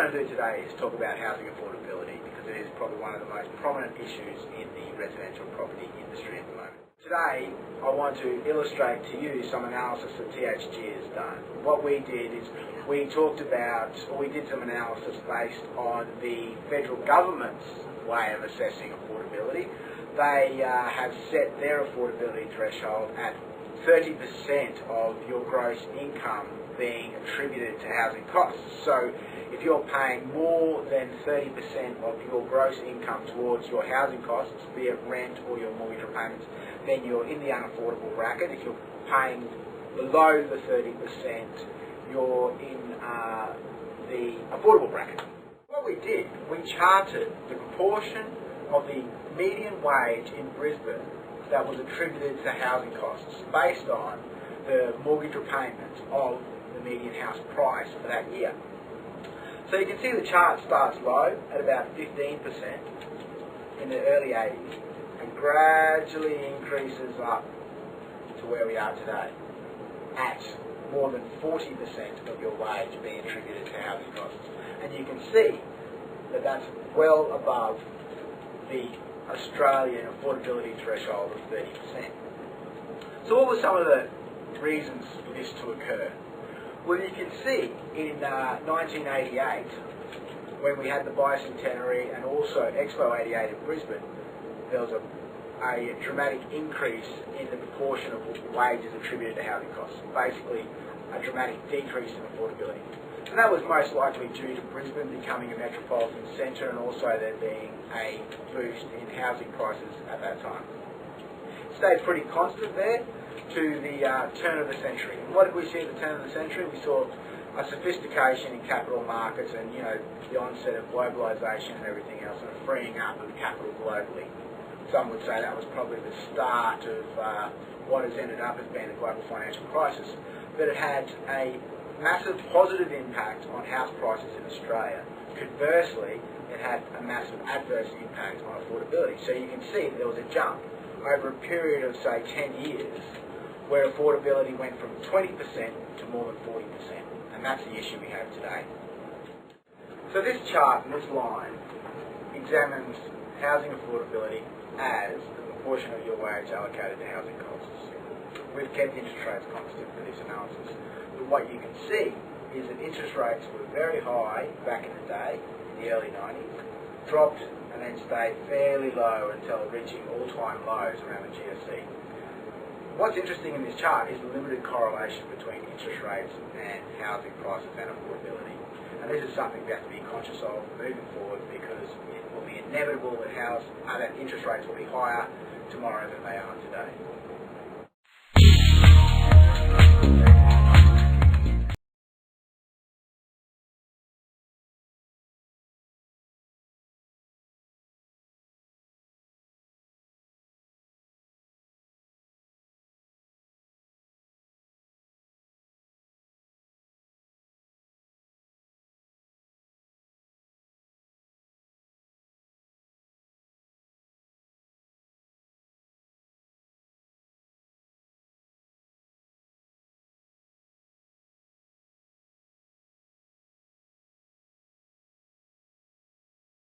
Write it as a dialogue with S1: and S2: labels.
S1: going to do today is talk about housing affordability, because it is probably one of the most prominent issues in the residential property industry at the moment. Today, I want to illustrate to you some analysis that THG has done. What we did is we did some analysis based on the federal government's way of assessing affordability. They have set their affordability threshold at 30% of your gross income being attributed to housing costs. So if you're paying more than 30% of your gross income towards your housing costs, be it rent or your mortgage repayments, then you're in the unaffordable bracket. If you're paying below the 30%, you're in the affordable bracket. What we did, we charted the proportion of the median wage in Brisbane that was attributed to housing costs based on the mortgage repayment of the median house price for that year. So you can see the chart starts low at about 15% in the early 80s and gradually increases up to where we are today at more than 40% of your wage being attributed to housing costs. And you can see that that's well above the Australian affordability threshold of 30%. So what were some of the reasons for this to occur? Well, you can see in 1988, when we had the bicentenary and also Expo 88 in Brisbane, there was a dramatic increase in the proportion of wages attributed to housing costs, basically a dramatic decrease in affordability. And that was most likely due to Brisbane becoming a metropolitan centre and also there being a boost in housing prices at that time. It stayed pretty constant there to the turn of the century. And what did we see at the turn of the century? We saw a sophistication in capital markets and, the onset of globalisation and everything else, and a freeing up of capital globally. Some would say that was probably the start of what has ended up as being the global financial crisis. But it had a massive positive impact on house prices in Australia. Conversely, it had a massive adverse impact on affordability. So you can see that there was a jump over a period of, say, 10 years, where affordability went from 20% to more than 40%. And that's the issue we have today. So this chart and this line examines housing affordability as the proportion of your wage allocated to housing costs. We've kept interest rates constant for this analysis. But what you can see is that interest rates were very high back in the day, in the early 90s, dropped and then stayed fairly low until reaching all-time lows around the GFC. What's interesting in this chart is the limited correlation between interest rates and housing prices and affordability. And this is something we have to be conscious of moving forward, because it will be inevitable that interest rates will be higher tomorrow than they are today.